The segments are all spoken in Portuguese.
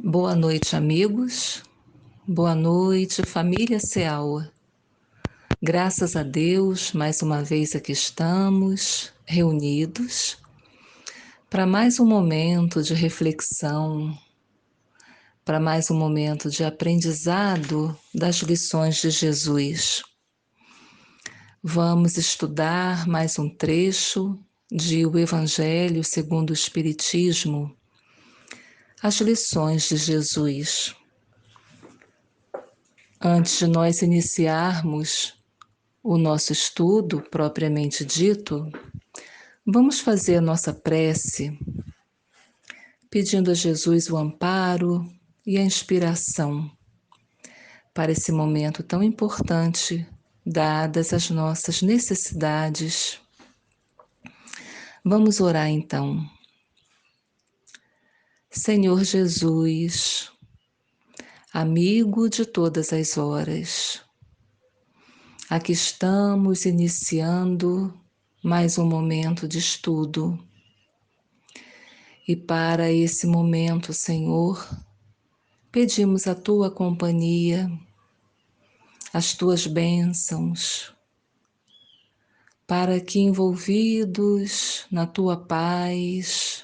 Boa noite, amigos. Boa noite, família Ceaua. Graças a Deus, mais uma vez aqui estamos, reunidos, para mais um momento de reflexão, para mais um momento de aprendizado das lições de Jesus. Vamos estudar mais um trecho de O Evangelho segundo o Espiritismo, as lições de Jesus. Antes de nós iniciarmos o nosso estudo propriamente dito, vamos fazer a nossa prece, pedindo a Jesus o amparo e a inspiração para esse momento tão importante, dadas as nossas necessidades. Vamos orar então. Senhor Jesus, amigo de todas as horas, aqui estamos iniciando mais um momento de estudo. E para esse momento, Senhor, pedimos a Tua companhia, as Tuas bênçãos, para que envolvidos na Tua paz,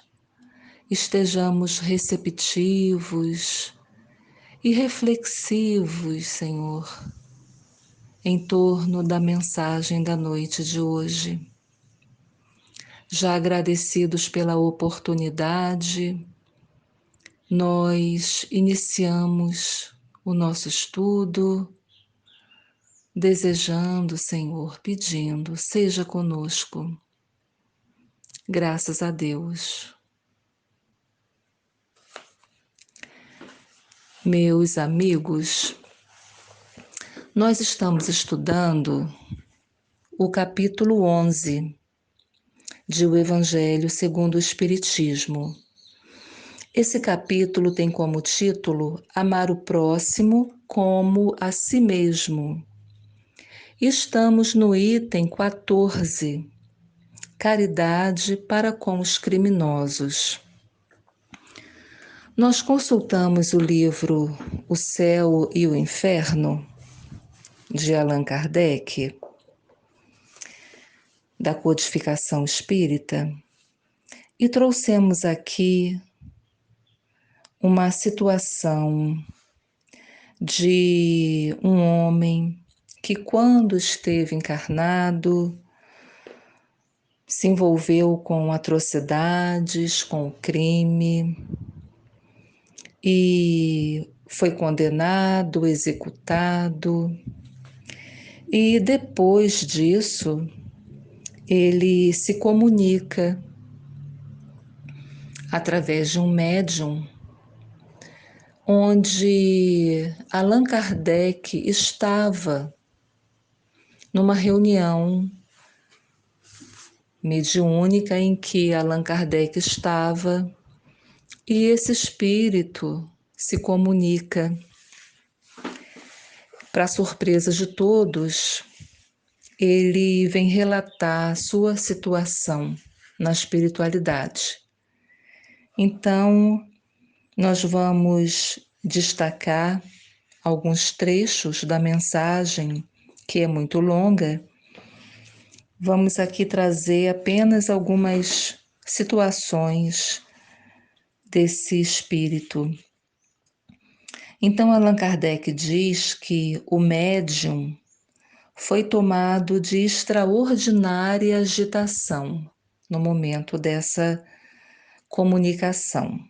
estejamos receptivos e reflexivos, Senhor, em torno da mensagem da noite de hoje. Já agradecidos pela oportunidade, nós iniciamos o nosso estudo, desejando, Senhor, pedindo, seja conosco. Graças a Deus. Meus amigos, nós estamos estudando o capítulo 11 de O Evangelho segundo o Espiritismo. Esse capítulo tem como título Amar o próximo como a si mesmo. Estamos no item 14, Caridade para com os criminosos. Nós consultamos o livro O Céu e o Inferno, de Allan Kardec, da Codificação Espírita, e trouxemos aqui uma situação de um homem que, quando esteve encarnado, se envolveu com atrocidades, com crime, e foi condenado, executado. E depois disso, ele se comunica através de um médium, onde Allan Kardec estava numa reunião mediúnica em que Allan Kardec estava, e esse espírito se comunica. Para surpresa de todos, ele vem relatar a sua situação na espiritualidade. Então, nós vamos destacar alguns trechos da mensagem, que é muito longa. Vamos aqui trazer apenas algumas situações desse espírito. Então, Allan Kardec diz que o médium foi tomado de extraordinária agitação no momento dessa comunicação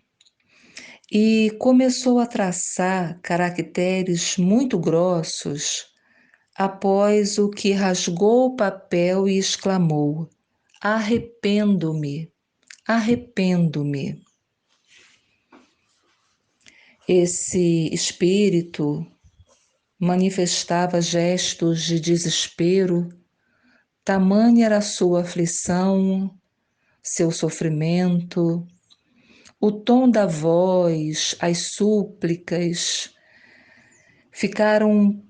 e começou a traçar caracteres muito grossos, após o que rasgou o papel e exclamou: "Arrependo-me, arrependo-me". Esse espírito manifestava gestos de desespero, tamanha era a sua aflição, seu sofrimento, o tom da voz, as súplicas ficaram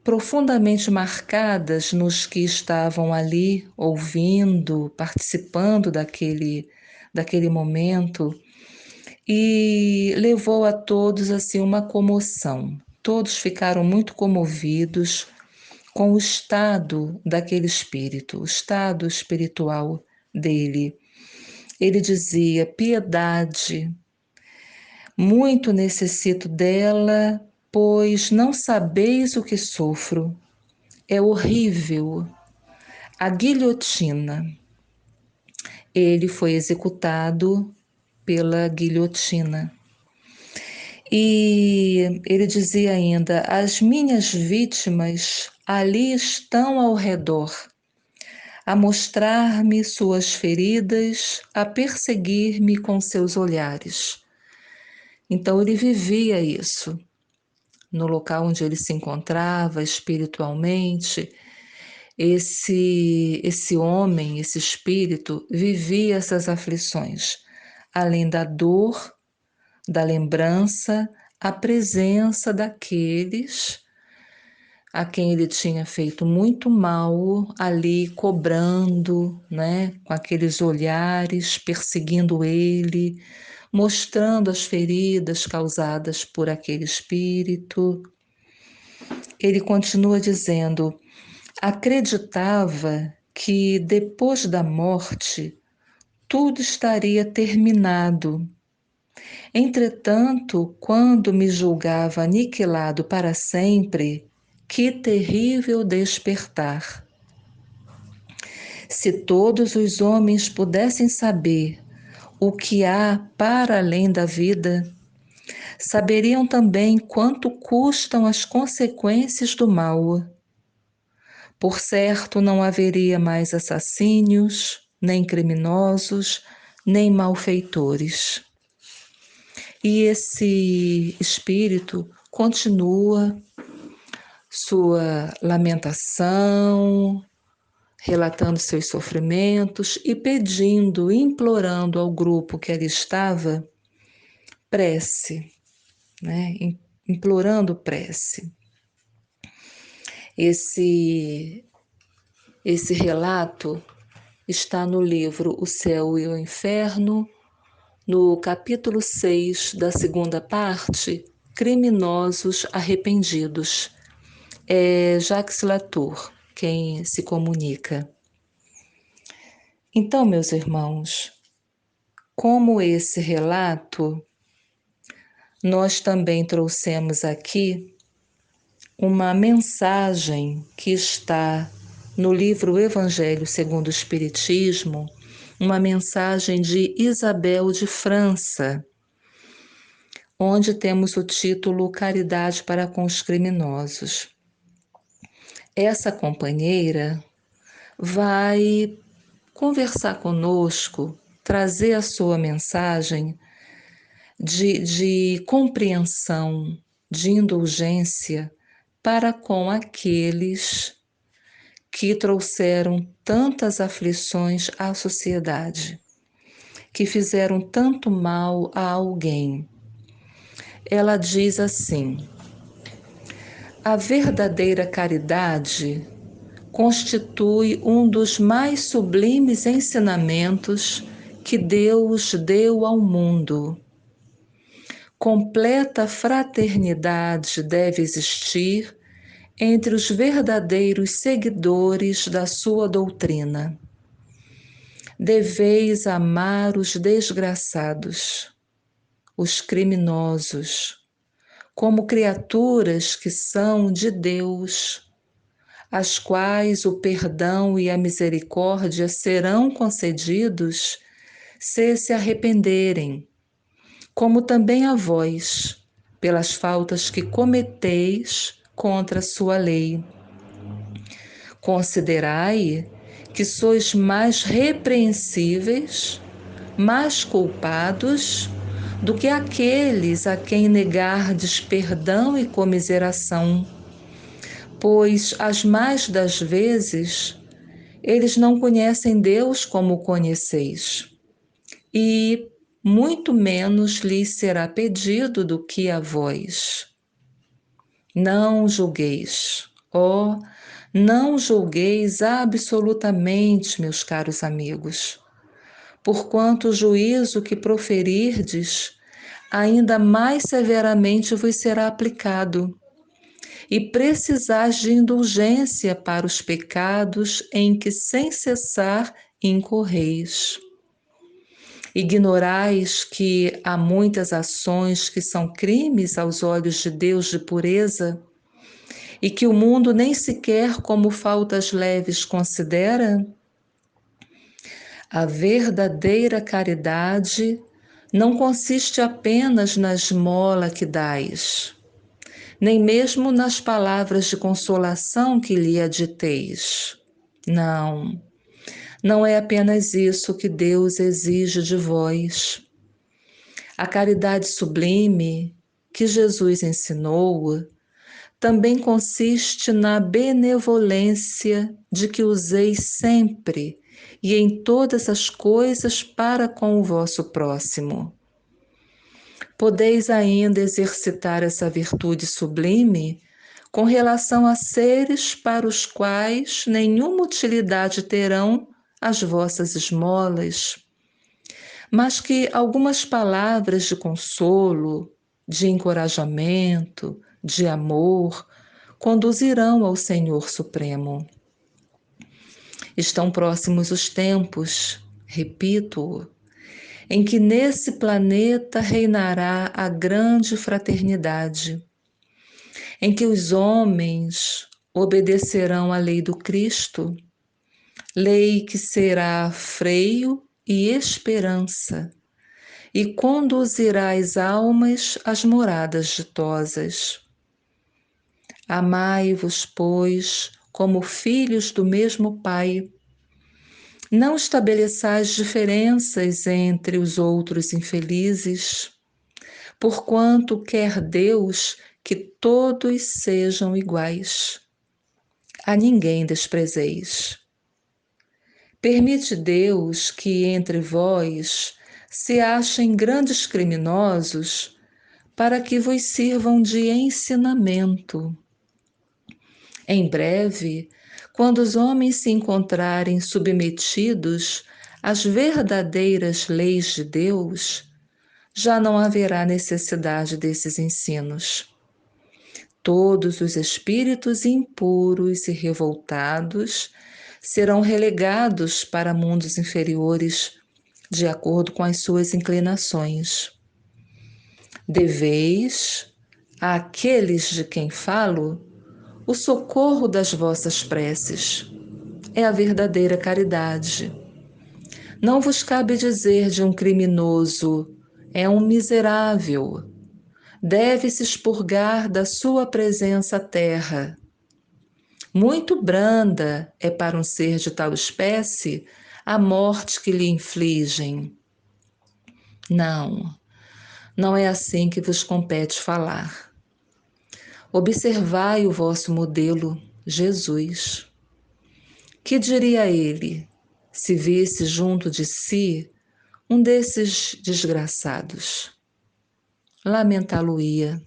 profundamente marcadas nos que estavam ali ouvindo, participando daquele momento, e levou a todos assim uma comoção. Todos ficaram muito comovidos com o estado daquele espírito, o estado espiritual dele. Ele dizia: piedade, muito necessito dela, pois não sabeis o que sofro. É horrível. A guilhotina. Ele foi executado pela guilhotina. E ele dizia ainda: as minhas vítimas ali estão ao redor, a mostrar-me suas feridas, a perseguir-me com seus olhares. Então ele vivia isso no local onde ele se encontrava espiritualmente. Esse homem, esse espírito, vivia essas aflições, além da dor, da lembrança, a presença daqueles a quem ele tinha feito muito mal ali cobrando, né, com aqueles olhares, perseguindo ele, mostrando as feridas causadas por aquele espírito. Ele continua dizendo: acreditava que depois da morte tudo estaria terminado. Entretanto, quando me julgava aniquilado para sempre, que terrível despertar! Se todos os homens pudessem saber o que há para além da vida, saberiam também quanto custam as consequências do mal. Por certo, não haveria mais assassínios, nem criminosos, nem malfeitores. E esse espírito continua sua lamentação, relatando seus sofrimentos e pedindo, implorando ao grupo que ali estava prece, né? Implorando prece. Esse relato está no livro O Céu e o Inferno, no capítulo 6 da segunda parte, Criminosos Arrependidos. É Jacques Latour quem se comunica. Então, meus irmãos, como esse relato, nós também trouxemos aqui uma mensagem que está no livro Evangelho segundo o Espiritismo, uma mensagem de Isabel de França, onde temos o título Caridade para com os Criminosos. Essa companheira vai conversar conosco, trazer a sua mensagem de compreensão, de indulgência para com aqueles que trouxeram tantas aflições à sociedade, que fizeram tanto mal a alguém. Ela diz assim: a verdadeira caridade constitui um dos mais sublimes ensinamentos que Deus deu ao mundo. Completa fraternidade deve existir entre os verdadeiros seguidores da sua doutrina. Deveis amar os desgraçados, os criminosos, como criaturas que são de Deus, às quais o perdão e a misericórdia serão concedidos se arrependerem, como também a vós, pelas faltas que cometeis contra a sua lei. Considerai que sois mais repreensíveis, mais culpados do que aqueles a quem negardes perdão e comiseração, pois as mais das vezes eles não conhecem Deus como o conheceis, e muito menos lhes será pedido do que a vós. Não julgueis, ó, não julgueis absolutamente, meus caros amigos, porquanto o juízo que proferirdes ainda mais severamente vos será aplicado, e precisais de indulgência para os pecados em que sem cessar incorreis. Ignorais que há muitas ações que são crimes aos olhos de Deus de pureza, e que o mundo nem sequer como faltas leves considera? A verdadeira caridade não consiste apenas na esmola que dais, nem mesmo nas palavras de consolação que lhe aditeis. Não, não é apenas isso que Deus exige de vós. A caridade sublime que Jesus ensinou também consiste na benevolência de que useis sempre e em todas as coisas para com o vosso próximo. Podeis ainda exercitar essa virtude sublime com relação a seres para os quais nenhuma utilidade terão as vossas esmolas, mas que algumas palavras de consolo, de encorajamento, de amor, conduzirão ao Senhor Supremo. Estão próximos os tempos, repito, em que nesse planeta reinará a grande fraternidade, em que os homens obedecerão à lei do Cristo, lei que será freio e esperança, e conduzirá as almas às moradas ditosas. Amai-vos, pois, como filhos do mesmo Pai. Não estabeleçais diferenças entre os outros infelizes, porquanto quer Deus que todos sejam iguais. A ninguém desprezeis. Permite Deus que entre vós se achem grandes criminosos para que vos sirvam de ensinamento. Em breve, quando os homens se encontrarem submetidos às verdadeiras leis de Deus, já não haverá necessidade desses ensinos. Todos os espíritos impuros e revoltados serão relegados para mundos inferiores, de acordo com as suas inclinações. Deveis, àqueles de quem falo, o socorro das vossas preces. É a verdadeira caridade. Não vos cabe dizer de um criminoso, é um miserável, deve-se expurgar da sua presença à terra. Muito branda é para um ser de tal espécie a morte que lhe infligem. Não, não é assim que vos compete falar. Observai o vosso modelo, Jesus. Que diria ele se visse junto de si um desses desgraçados? Lamentá-lo-ia,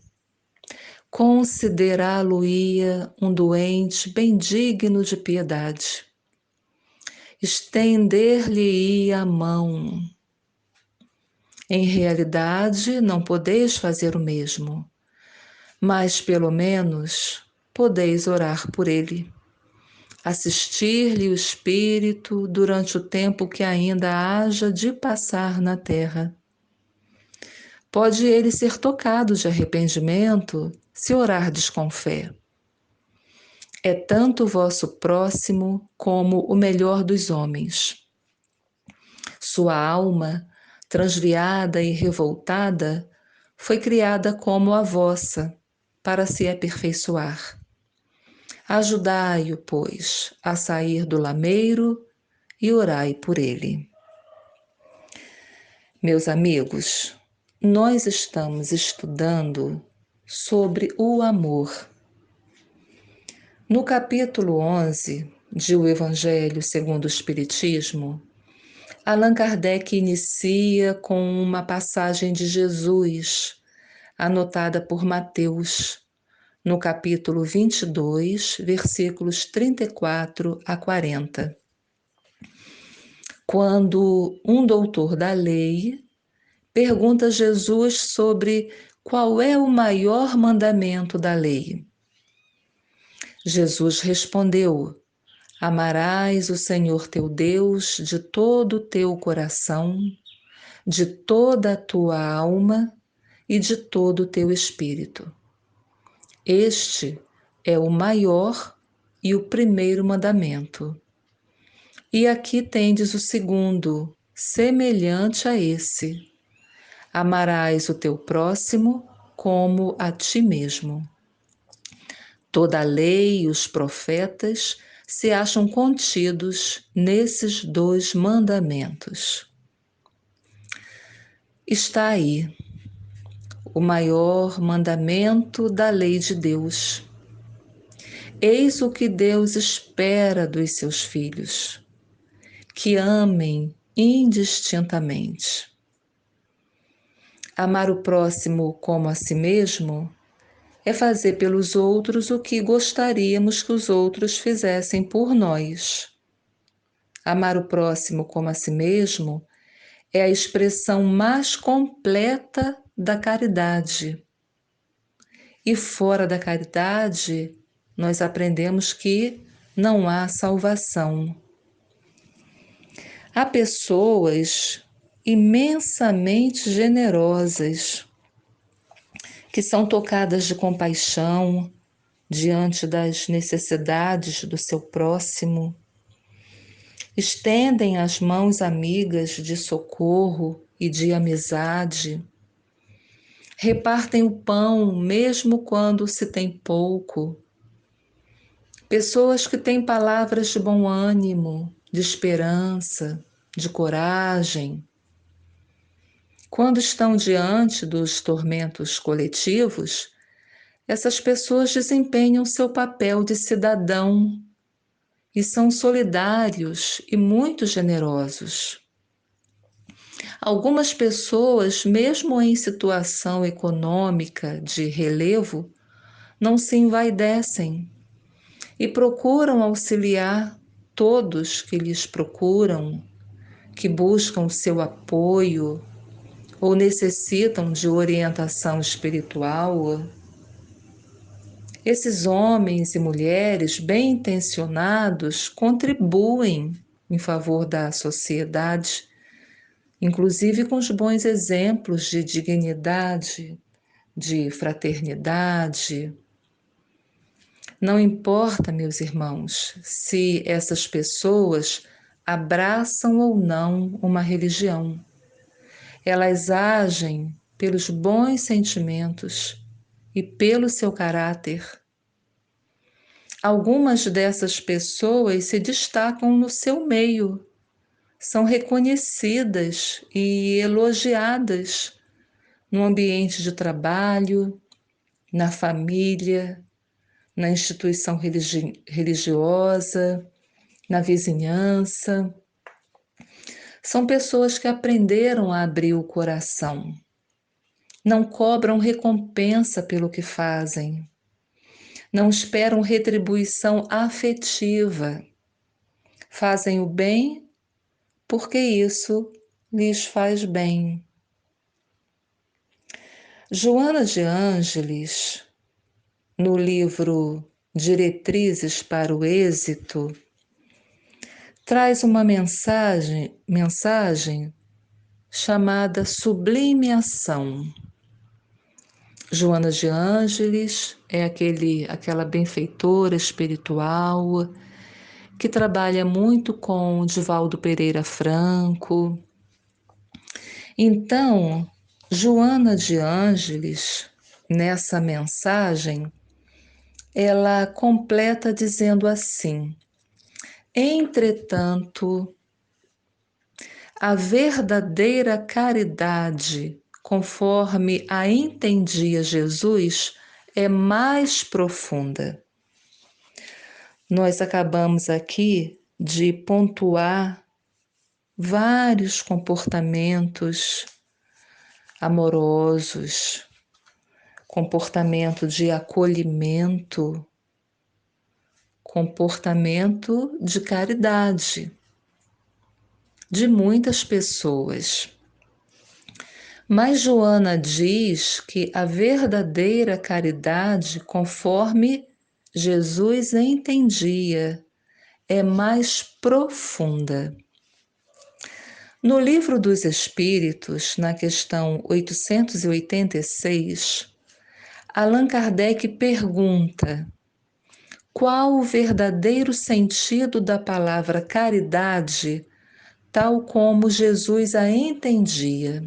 considerá-lo-ia um doente bem digno de piedade, estender-lhe-ia a mão. Em realidade, não podeis fazer o mesmo, mas pelo menos podeis orar por ele, assistir-lhe o espírito durante o tempo que ainda haja de passar na terra. Pode ele ser tocado de arrependimento se orardes com fé. É tanto o vosso próximo como o melhor dos homens. Sua alma, transviada e revoltada, foi criada como a vossa, para se aperfeiçoar. Ajudai-o, pois, a sair do lameiro e orai por ele. Meus amigos, nós estamos estudando sobre o amor. No capítulo 11 de O Evangelho segundo o Espiritismo, Allan Kardec inicia com uma passagem de Jesus, anotada por Mateus, no capítulo 22, versículos 34 a 40. Quando um doutor da lei pergunta Jesus sobre qual é o maior mandamento da lei. Jesus respondeu: Amarás o Senhor teu Deus de todo o teu coração, de toda a tua alma e de todo o teu espírito. Este é o maior e o primeiro mandamento. E aqui tendes o segundo, semelhante a esse: amarás o teu próximo como a ti mesmo. Toda a lei e os profetas se acham contidos nesses dois mandamentos. Está aí o maior mandamento da lei de Deus. Eis o que Deus espera dos seus filhos, que amem indistintamente. Amar o próximo como a si mesmo é fazer pelos outros o que gostaríamos que os outros fizessem por nós. Amar o próximo como a si mesmo é a expressão mais completa da caridade. E fora da caridade, nós aprendemos que não há salvação. Há pessoas imensamente generosas que são tocadas de compaixão diante das necessidades do seu próximo, estendem as mãos amigas de socorro e de amizade, repartem o pão mesmo quando se tem pouco. Pessoas que têm palavras de bom ânimo, de esperança, de coragem. Quando estão diante dos tormentos coletivos, essas pessoas desempenham seu papel de cidadão e são solidários e muito generosos. Algumas pessoas, mesmo em situação econômica de relevo, não se envaidecem e procuram auxiliar todos que lhes procuram, que buscam seu apoio ou necessitam de orientação espiritual. Esses homens e mulheres bem intencionados contribuem em favor da sociedade, inclusive com os bons exemplos de dignidade, de fraternidade. Não importa, meus irmãos, se essas pessoas abraçam ou não uma religião. Elas agem pelos bons sentimentos e pelo seu caráter. Algumas dessas pessoas se destacam no seu meio, são reconhecidas e elogiadas no ambiente de trabalho, na família, na instituição religiosa, na vizinhança. São pessoas que aprenderam a abrir o coração, não cobram recompensa pelo que fazem, não esperam retribuição afetiva, fazem o bem porque isso lhes faz bem. Joana de Ângeles, no livro Diretrizes para o Êxito, traz uma mensagem chamada Sublime Ação. Joana de Ângeles é aquela benfeitora espiritual que trabalha muito com Divaldo Pereira Franco. Então, Joana de Ângeles, nessa mensagem, ela completa dizendo assim: entretanto, a verdadeira caridade, conforme a entendia Jesus, é mais profunda. Nós acabamos aqui de pontuar vários comportamentos amorosos, comportamento de acolhimento, comportamento de caridade de muitas pessoas. Mas Joana diz que a verdadeira caridade, conforme Jesus entendia, é mais profunda. No Livro dos Espíritos, na questão 886, Allan Kardec pergunta: qual o verdadeiro sentido da palavra caridade, tal como Jesus a entendia?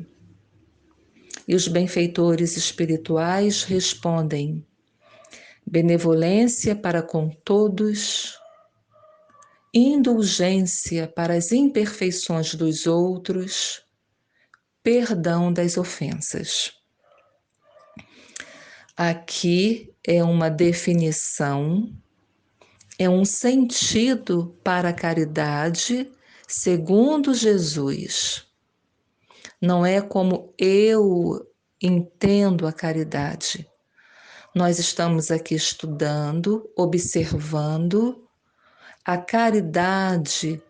E os benfeitores espirituais respondem: benevolência para com todos, indulgência para as imperfeições dos outros, perdão das ofensas. Aqui é uma definição, é um sentido para a caridade segundo Jesus. Não é como eu entendo a caridade. Nós estamos aqui estudando, observando a caridade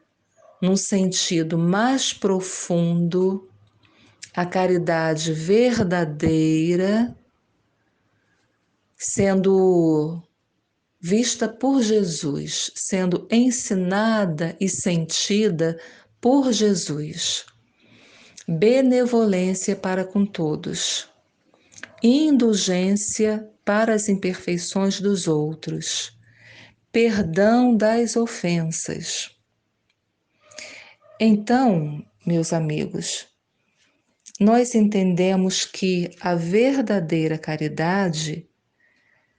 num sentido mais profundo, a caridade verdadeira, sendo vista por Jesus, sendo ensinada e sentida por Jesus. Benevolência para com todos, indulgência para as imperfeições dos outros, perdão das ofensas. Então, meus amigos, nós entendemos que a verdadeira caridade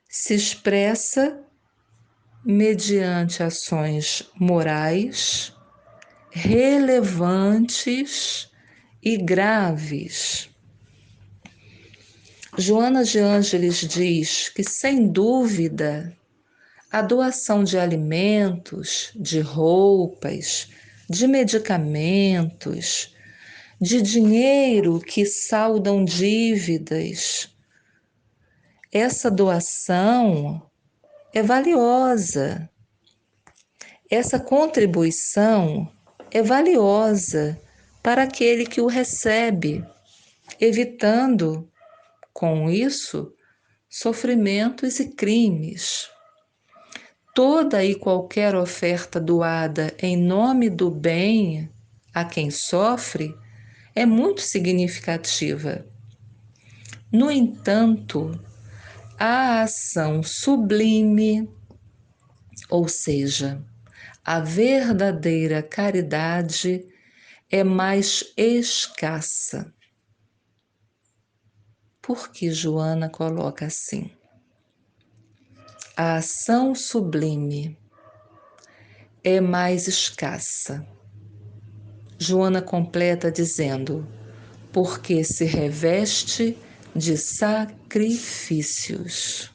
se expressa mediante ações morais, relevantes e graves. Joana de Ângeles diz que, sem dúvida, a doação de alimentos, de roupas, de medicamentos, de dinheiro que saldam dívidas, essa doação é valiosa. Essa contribuição é valiosa para aquele que o recebe, evitando, com isso, sofrimentos e crimes. Toda e qualquer oferta doada em nome do bem a quem sofre é muito significativa. No entanto, a ação sublime, ou seja, a verdadeira caridade, é mais escassa. Por que Joana coloca assim? A ação sublime é mais escassa. Joana completa dizendo: porque se reveste de sacrifícios.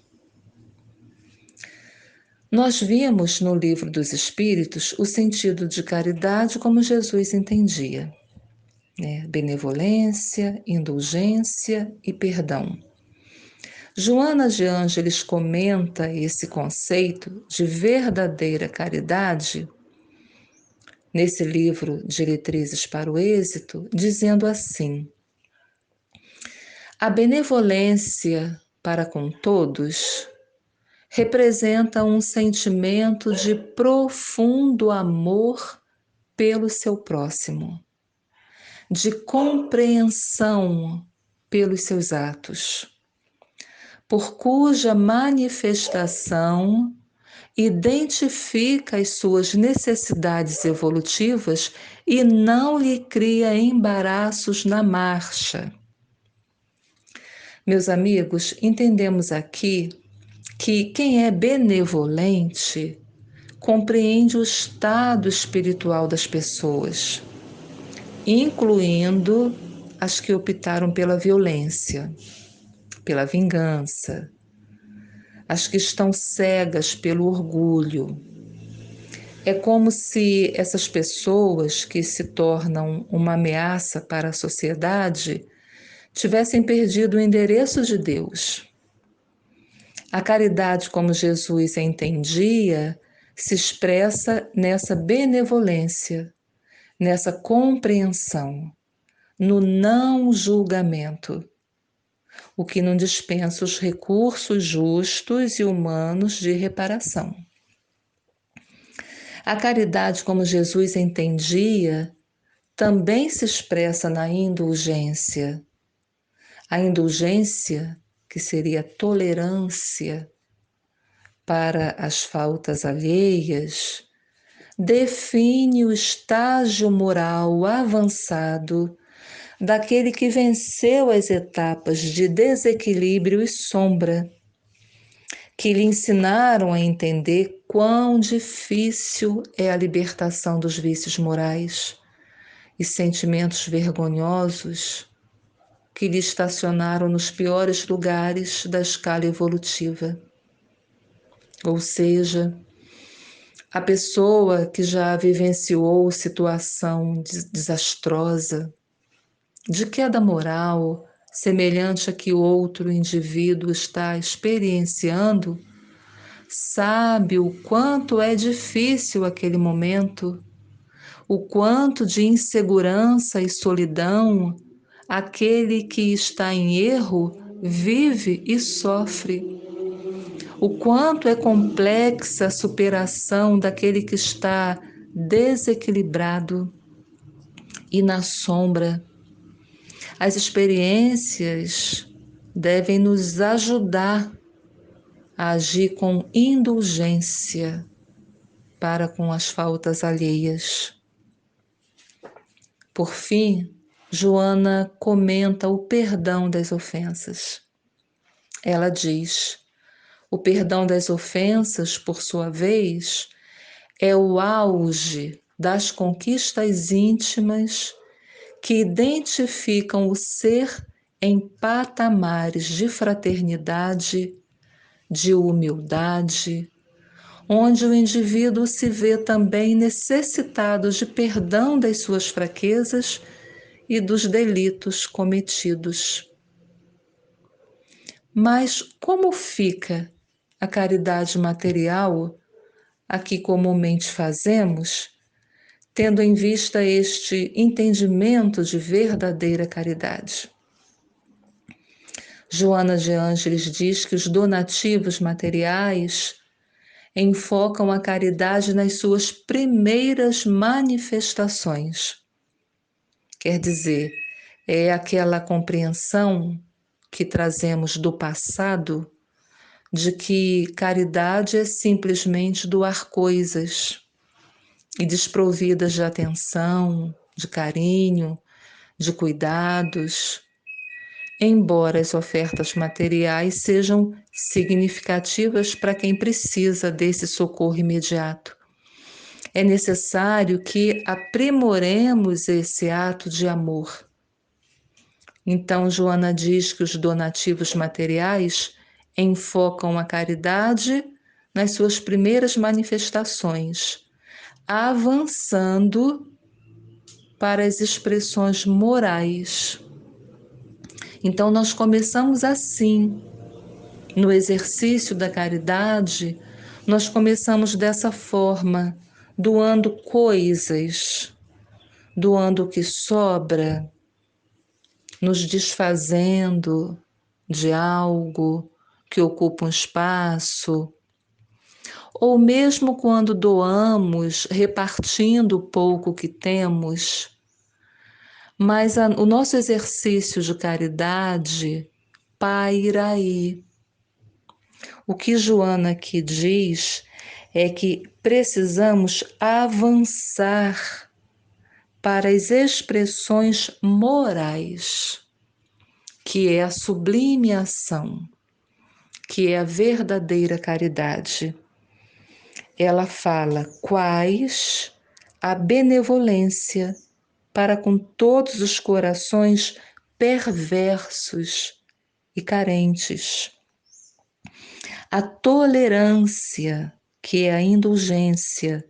Nós vimos no Livro dos Espíritos o sentido de caridade como Jesus entendia, né? Benevolência, indulgência e perdão. Joana de Ângeles comenta esse conceito de verdadeira caridade nesse livro Diretrizes para o Êxito, dizendo assim: a benevolência para com todos representa um sentimento de profundo amor pelo seu próximo, de compreensão pelos seus atos, por cuja manifestação identifica as suas necessidades evolutivas e não lhe cria embaraços na marcha. Meus amigos, entendemos aqui que quem é benevolente compreende o estado espiritual das pessoas, incluindo as que optaram pela violência, pela vingança, as que estão cegas pelo orgulho. É como se essas pessoas que se tornam uma ameaça para a sociedade tivessem perdido o endereço de Deus. A caridade, como Jesus a entendia, se expressa nessa benevolência, nessa compreensão, no não julgamento, o que não dispensa os recursos justos e humanos de reparação. A caridade, como Jesus entendia, também se expressa na indulgência. A indulgência, que seria tolerância para as faltas alheias, define o estágio moral avançado daquele que venceu as etapas de desequilíbrio e sombra, que lhe ensinaram a entender quão difícil é a libertação dos vícios morais e sentimentos vergonhosos que lhe estacionaram nos piores lugares da escala evolutiva. Ou seja, a pessoa que já vivenciou situação desastrosa, de queda moral, semelhante a que outro indivíduo está experienciando, sabe o quanto é difícil aquele momento, o quanto de insegurança e solidão aquele que está em erro vive e sofre. O quanto é complexa a superação daquele que está desequilibrado e na sombra. As experiências devem nos ajudar a agir com indulgência para com as faltas alheias. Por fim, Joana comenta o perdão das ofensas. Ela diz: o perdão das ofensas, por sua vez, é o auge das conquistas íntimas que identificam o ser em patamares de fraternidade, de humildade, onde o indivíduo se vê também necessitado de perdão das suas fraquezas e dos delitos cometidos. Mas como fica a caridade material, a que comumente fazemos, tendo em vista este entendimento de verdadeira caridade? Joana de Ângeles diz que os donativos materiais enfocam a caridade nas suas primeiras manifestações. Quer dizer, é aquela compreensão que trazemos do passado de que caridade é simplesmente doar coisas e desprovidas de atenção, de carinho, de cuidados. Embora as ofertas materiais sejam significativas para quem precisa desse socorro imediato, é necessário que aprimoremos esse ato de amor. Então, Joana diz que os donativos materiais enfocam a caridade nas suas primeiras manifestações, avançando para as expressões morais. Então, nós começamos assim, no exercício da caridade, nós começamos dessa forma, doando coisas, doando o que sobra, nos desfazendo de algo que ocupa um espaço, ou mesmo quando doamos, repartindo o pouco que temos, mas o nosso exercício de caridade paira aí. O que Joana aqui diz é que precisamos avançar para as expressões morais, que é a sublime ação, que é a verdadeira caridade. Ela fala quais a benevolência para com todos os corações perversos e carentes. A tolerância, que é a indulgência,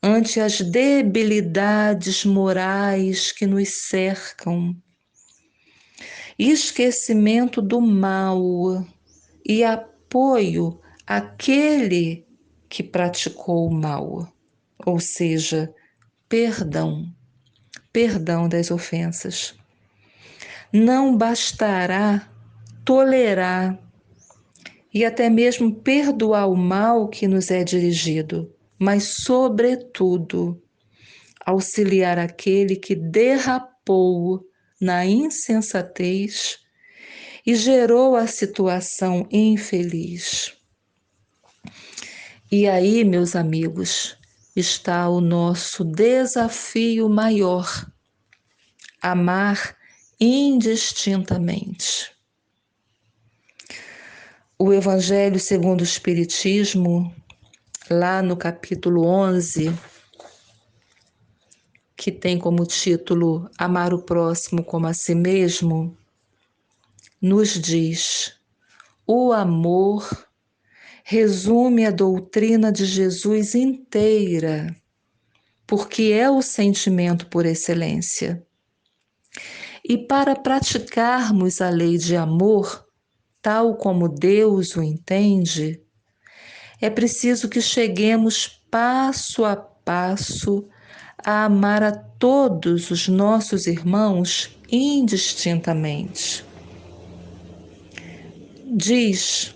ante as debilidades morais que nos cercam. Esquecimento do mal e apoio àquele que praticou o mal, ou seja, perdão. perdão das ofensas. Não bastará tolerar e até mesmo perdoar o mal que nos é dirigido, mas, sobretudo, auxiliar aquele que derrapou na insensatez e gerou a situação infeliz. E aí, meus amigos, está o nosso desafio maior: amar indistintamente. O Evangelho segundo o Espiritismo, lá no capítulo 11, que tem como título Amar o Próximo como a Si Mesmo, nos diz: o amor resume a doutrina de Jesus inteira, porque é o sentimento por excelência. E para praticarmos a lei de amor, tal como Deus o entende, é preciso que cheguemos passo a passo a amar a todos os nossos irmãos indistintamente. Diz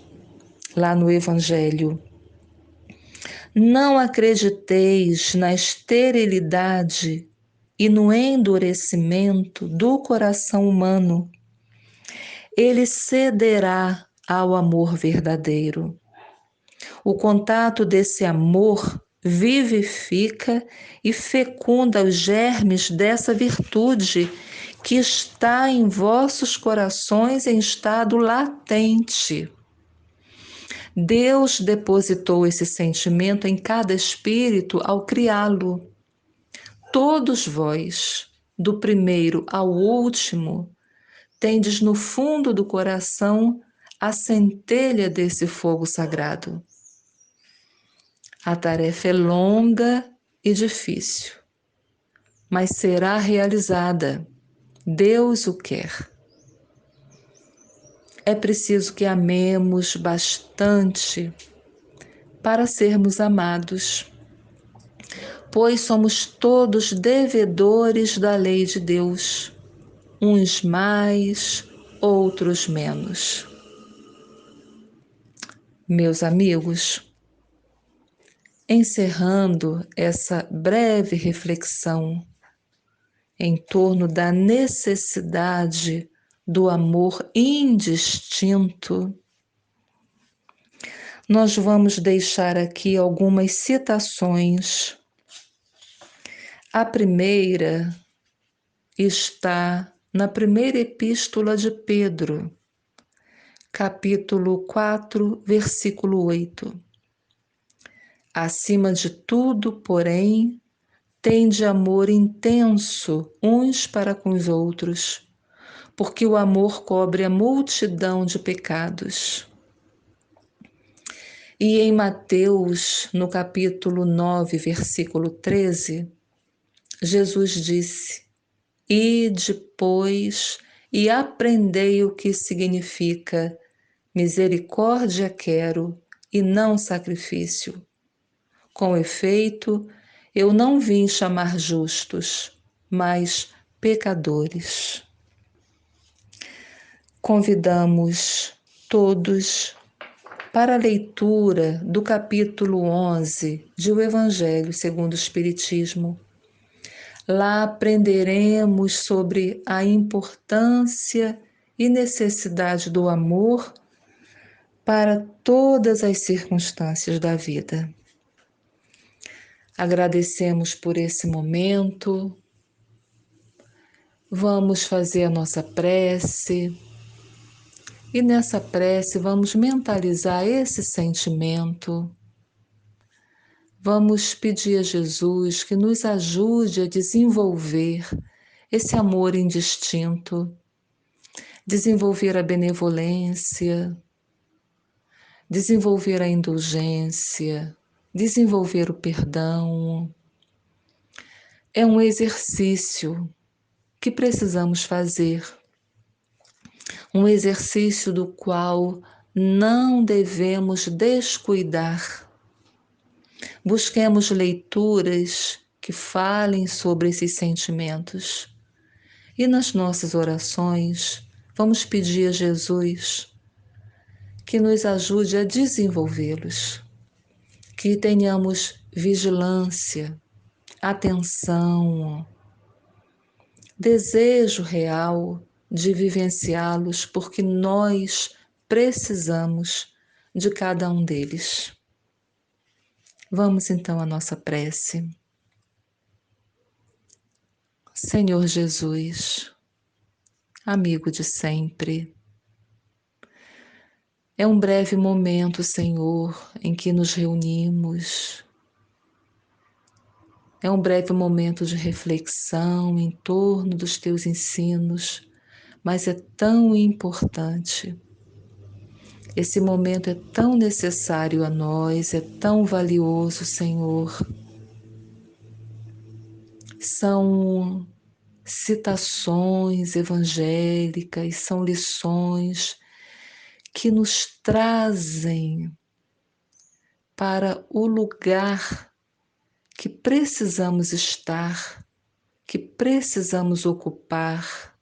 lá no Evangelho: não acrediteis na esterilidade e no endurecimento do coração humano. Ele cederá ao amor verdadeiro. O contato desse amor vivifica e fecunda os germes dessa virtude que está em vossos corações em estado latente. Deus depositou esse sentimento em cada espírito ao criá-lo. Todos vós, do primeiro ao último, tendes no fundo do coração a centelha desse fogo sagrado. A tarefa é longa e difícil, mas será realizada. Deus o quer. É preciso que amemos bastante para sermos amados, pois somos todos devedores da lei de Deus, uns mais, outros menos. Meus amigos, encerrando essa breve reflexão em torno da necessidade do amor indistinto, nós vamos deixar aqui algumas citações. A primeira está na primeira epístola de Pedro, capítulo 4, versículo 8. Acima de tudo, porém, tende amor intenso uns para com os outros, porque o amor cobre a multidão de pecados. E em Mateus, no capítulo 9, versículo 13, Jesus disse: ide, pois, e aprendei o que significa misericórdia quero e não sacrifício. Com efeito, eu não vim chamar justos, mas pecadores. Convidamos todos para a leitura do capítulo 11 de O Evangelho segundo o Espiritismo. Lá aprenderemos sobre a importância e necessidade do amor para todas as circunstâncias da vida. Agradecemos por esse momento. Vamos fazer a nossa prece. E nessa prece vamos mentalizar esse sentimento. Vamos pedir a Jesus que nos ajude a desenvolver esse amor indistinto, desenvolver a benevolência, desenvolver a indulgência, desenvolver o perdão. É um exercício que precisamos fazer, um exercício do qual não devemos descuidar. Busquemos leituras que falem sobre esses sentimentos. E nas nossas orações, vamos pedir a Jesus que nos ajude a desenvolvê-los, que tenhamos vigilância, atenção, desejo real de vivenciá-los, porque nós precisamos de cada um deles. Vamos então à nossa prece. Senhor Jesus, amigo de sempre, é um breve momento, Senhor, em que nos reunimos. É um breve momento de reflexão em torno dos teus ensinos, mas é tão importante. Esse momento é tão necessário a nós, é tão valioso, Senhor. São citações evangélicas, são lições que nos trazem para o lugar que precisamos estar, que precisamos ocupar,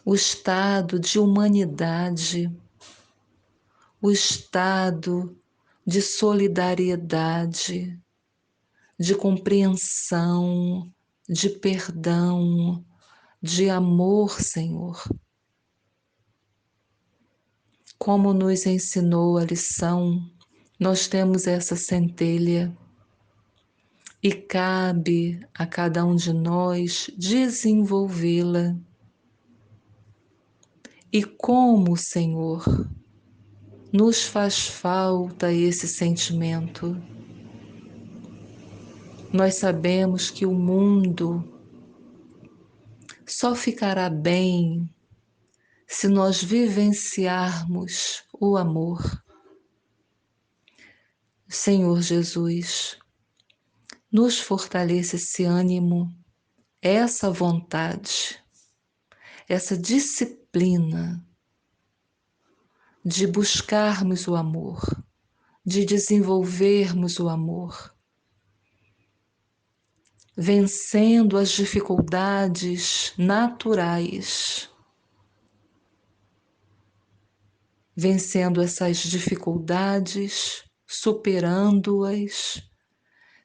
o estado de humanidade, o estado de solidariedade, de compreensão, de perdão, de amor, Senhor. Como nos ensinou a lição, nós temos essa centelha e cabe a cada um de nós desenvolvê-la. E como, Senhor, nos faz falta esse sentimento. Nós sabemos que o mundo só ficará bem se nós vivenciarmos o amor. Senhor Jesus, nos fortaleça esse ânimo, essa vontade, essa disciplina de buscarmos o amor, de desenvolvermos o amor, vencendo as dificuldades naturais, vencendo essas dificuldades, superando-as,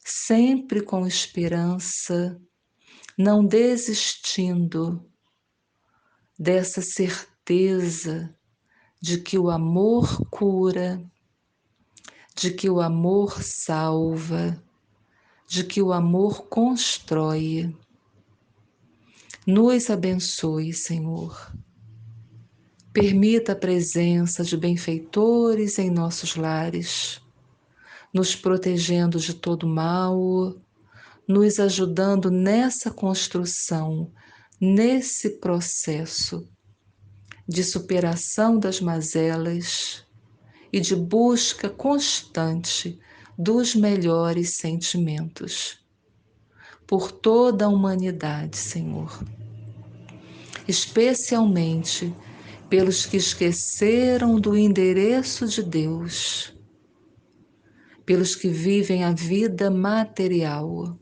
sempre com esperança, não desistindo dessa certeza de que o amor cura, de que o amor salva, de que o amor constrói. Nos abençoe, Senhor. Permita a presença de benfeitores em nossos lares, nos protegendo de todo mal, nos ajudando nessa construção, nesse processo de superação das mazelas e de busca constante dos melhores sentimentos por toda a humanidade, Senhor. Especialmente pelos que esqueceram do endereço de Deus, pelos que vivem a vida material,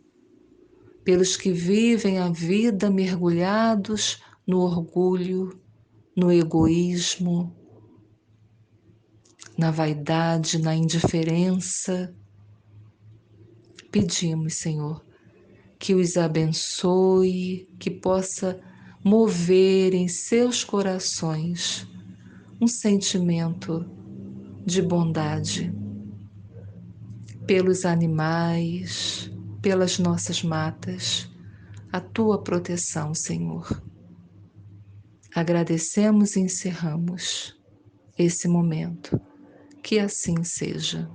pelos que vivem a vida mergulhados no orgulho, no egoísmo, na vaidade, na indiferença. Pedimos, Senhor, que os abençoe, que possa mover em seus corações um sentimento de bondade pelos animais, pelas nossas matas, a tua proteção, Senhor. Agradecemos e encerramos esse momento. Que assim seja.